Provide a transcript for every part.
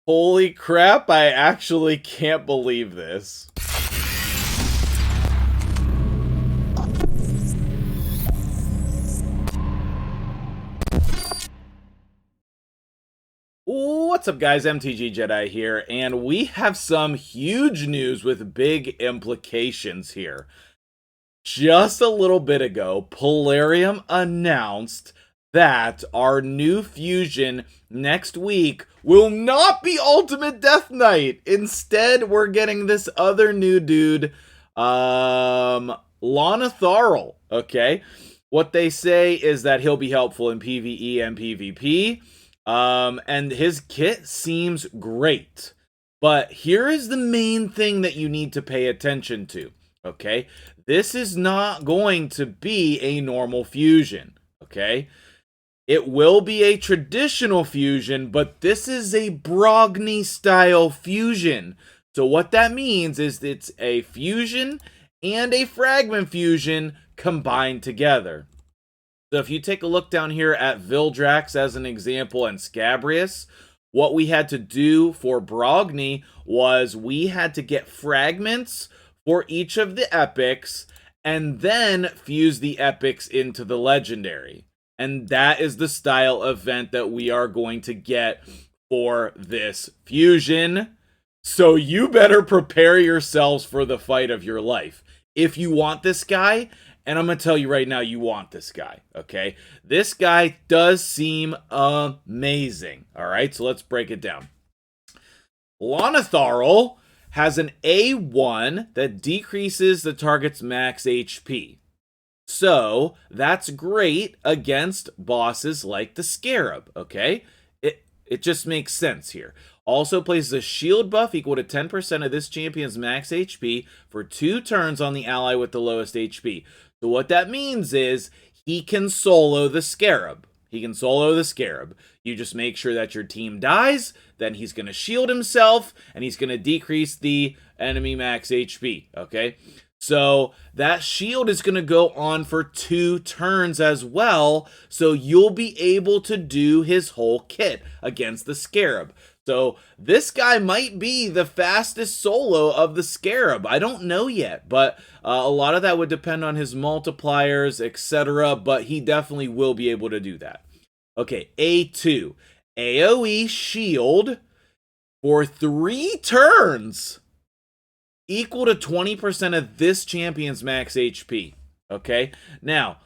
Holy crap, I actually can't believe this. What's up guys, MtgJedi here, and we have some huge news with big implications here. Just a little bit ago, Polarium announced that our new fusion next week will not be Ultimate Deathknight. Instead, we're getting this other new dude, Lonatharl, okay? What they say is that he'll be helpful in PvE and PvP. And his kit seems great. But here is the main thing that you need to pay attention to, okay? This is not going to be a normal fusion, okay? It will be a traditional fusion, but this is a Brogni style fusion. So what that means is it's a fusion and a fragment fusion combined together. So if you take a look down here at Vildrax as an example and Scabrius, what we had to do for Brogni was we had to get fragments for each of the epics and then fuse the epics into the legendary. And that is the style event that we are going to get for this fusion. So you better prepare yourselves for the fight of your life. If you want this guy, and I'm going to tell you right now, you want this guy, okay? This guy does seem amazing, all right? So let's break it down. Lonatharl has an A1 that decreases the target's max HP. So that's great against bosses like the Scarab, okay? It just makes sense here. Also places a shield buff equal to 10% of this champion's max HP for 2 turns on the ally with the lowest HP. So what that means is he can solo the Scarab. He can solo the Scarab. You just make sure that your team dies, then he's going to shield himself, and he's going to decrease the enemy max HP, okay? So that shield is going to go on for 2 turns as well, so you'll be able to do his whole kit against the Scarab. So this guy might be the fastest solo of the Scarab. I don't know yet, but a lot of that would depend on his multipliers, etc. But he definitely will be able to do that. Okay, A2. AoE shield for 3 turns equal to 20% of this champion's max HP. Okay, now,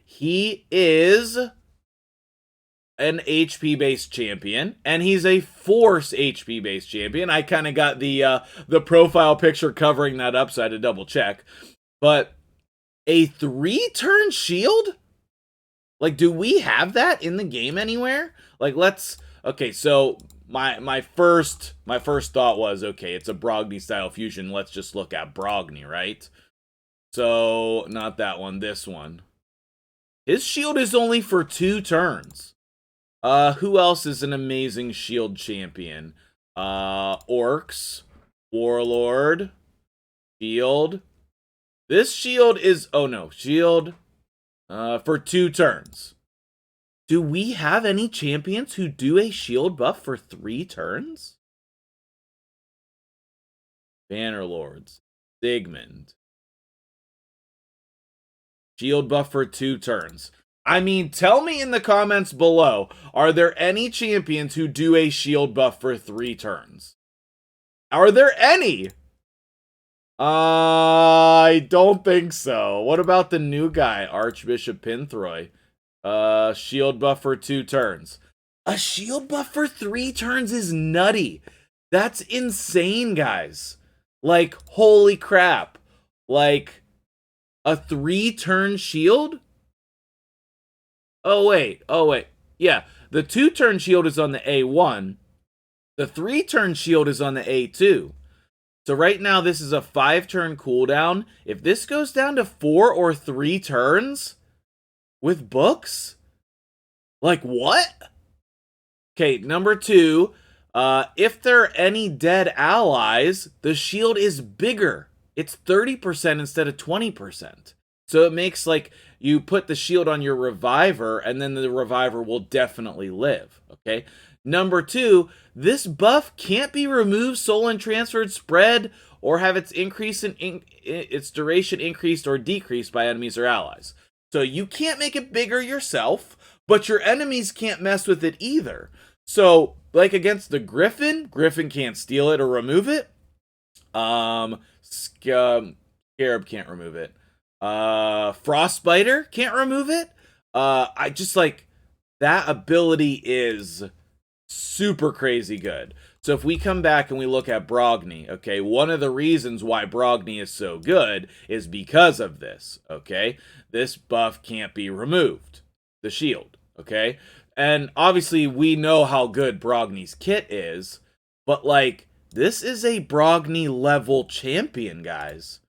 he is an HP-based champion, and he's a Force HP-based champion. I kind of got the profile picture covering that up, so I had to double check. But a 3-turn shield? Like, do we have that in the game anywhere? Like, okay, so my first thought was, okay, it's a Brogni style fusion. Let's just look at Brogni, right? So, not that one, this one. His shield is only for 2 turns. Who else is an amazing shield champion? Orcs, Warlord, shield. This shield is, oh no, shield, for 2 turns. Do we have any champions who do a shield buff for 3 turns? Bannerlords, Sigmund. Shield buff for 2 turns. I mean, tell me in the comments below, are there any champions who do a shield buff for 3 turns? Are there any? I don't think so. What about the new guy, Archbishop Pinthroy? Shield buff for 2 turns. A shield buff for 3 turns is nutty. That's insane, guys. Like, holy crap. Like, a 3-turn shield? Oh, wait. Yeah, the 2-turn shield is on the A1. The 3-turn shield is on the A2. So right now, this is a 5-turn cooldown. If this goes down to 4 or 3 turns with books? Like, what? Okay, number 2. If there are any dead allies, the shield is bigger. It's 30% instead of 20%. So it makes, like, you put the shield on your reviver, and then the reviver will definitely live, okay? Number 2, this buff can't be removed, stolen, transferred, spread, or have its its duration increased or decreased by enemies or allies. So you can't make it bigger yourself, but your enemies can't mess with it either. So, like against the Griffin, Griffin can't steal it or remove it. Scarab can't remove it. Frostbiter can't remove it. I just like that ability is super crazy good. So if we come back and we look at Brogni, okay, one of the reasons why Brogni is so good is because of this, okay? This buff can't be removed, the shield, okay? And obviously we know how good Brogni's kit is, but like, this is a Brogni level champion, guys.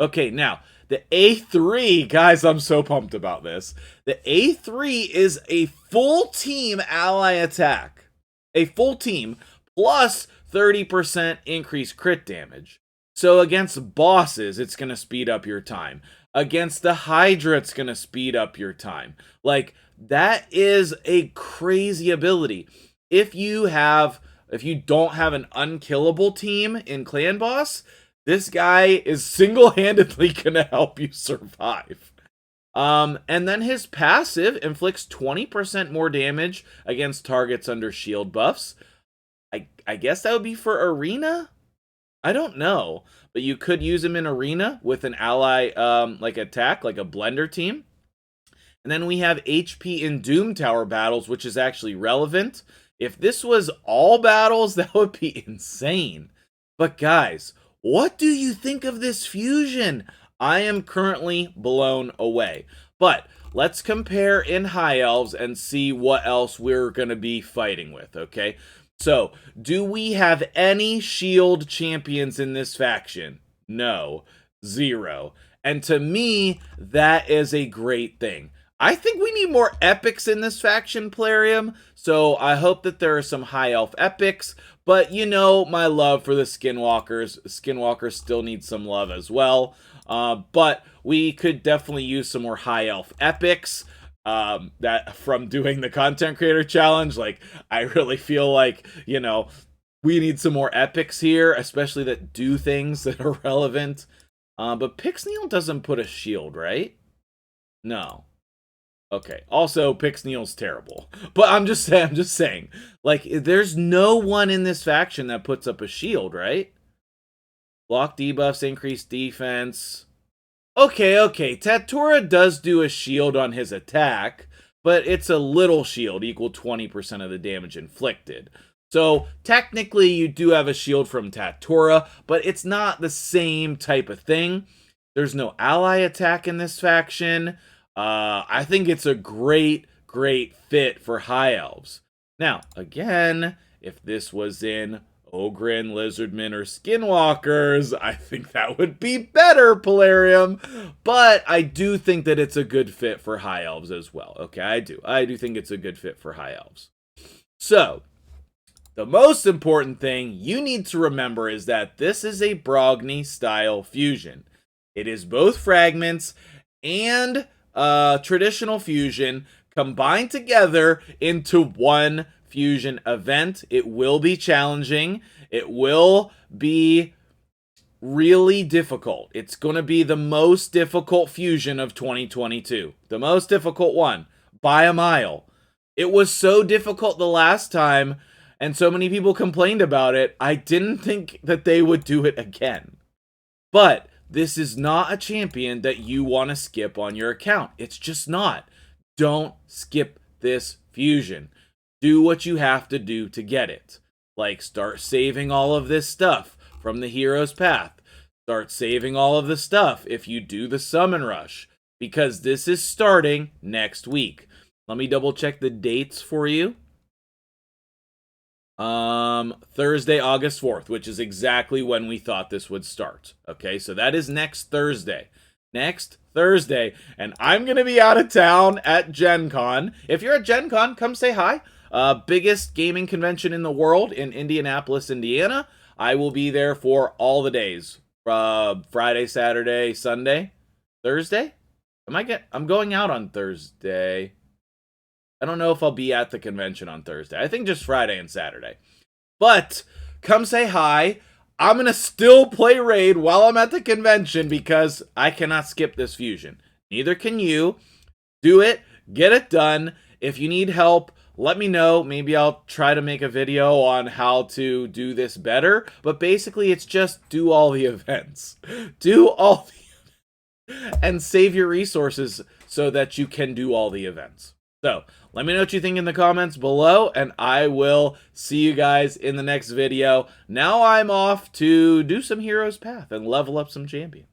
Okay, now, the A3, guys, I'm so pumped about this. The A3 is a full team ally attack. A full team plus 30% increased crit damage. So against bosses, it's going to speed up your time. Against the Hydra, it's going to speed up your time. Like, that is a crazy ability. If you don't have an unkillable team in Clan Boss, this guy is single-handedly going to help you survive. And then his passive inflicts 20% more damage against targets under shield buffs. I guess that would be for Arena? I don't know. But you could use him in Arena with an ally like attack, like a blender team. And then we have HP in Doom Tower battles, which is actually relevant. If this was all battles, that would be insane. But guys, what do you think of this fusion? I am currently blown away. But let's compare in High Elves and see what else we're going to be fighting with, okay? So, do we have any shield champions in this faction? No. 0. And to me, that is a great thing. I think we need more epics in this faction, Plarium, so I hope that there are some high elf epics, but you know my love for the Skinwalkers. Skinwalkers still need some love as well, but we could definitely use some more high elf epics. That from doing the content creator challenge, like, I really feel like, you know, we need some more epics here, especially that do things that are relevant. But Pixneal doesn't put a shield, right? No. Okay. Also, Pixneal's terrible. But I'm just saying, like, there's no one in this faction that puts up a shield, right? Block debuffs, increased defense. Okay. Tatura does do a shield on his attack, but it's a little shield, equal 20% of the damage inflicted. So, technically, you do have a shield from Tatura, but it's not the same type of thing. There's no ally attack in this faction. I think it's a great fit for High Elves. Now, again, if this was in Ogren, Lizardmen, or Skinwalkers, I think that would be better, Plarium. But I do think that it's a good fit for High Elves as well. Okay, I do think it's a good fit for High Elves. So, the most important thing you need to remember is that this is a Brogni-style fusion. It is both fragments and traditional fusion combined together into one fusion event. It will be challenging. It will be really difficult. It's going to be the most difficult fusion of 2022. The most difficult one by a mile. It was so difficult the last time, and so many people complained about it. I didn't think that they would do it again. But this is not a champion that you want to skip on your account. It's just not. Don't skip this fusion. Do what you have to do to get it. Like, start saving all of this stuff from the hero's path. Start saving all of the stuff if you do the summon rush, because this is starting next week. Let me double check the dates for you. Thursday, August 4th, which is exactly when we thought this would start. Okay, so that is next Thursday. Next Thursday. And I'm going to be out of town at Gen Con. If you're at Gen Con, come say hi. Biggest gaming convention in the world in Indianapolis, Indiana. I will be there for all the days. Friday, Saturday, Sunday, Thursday? I'm going out on Thursday. I don't know if I'll be at the convention on Thursday. I think just Friday and Saturday. But come say hi. I'm going to still play Raid while I'm at the convention because I cannot skip this fusion. Neither can you. Do it. Get it done. If you need help, let me know. Maybe I'll try to make a video on how to do this better. But basically, it's just do all the events. Do all the and save your resources so that you can do all the events. So, let me know what you think in the comments below, and I will see you guys in the next video. Now I'm off to do some Heroes Path and level up some champions.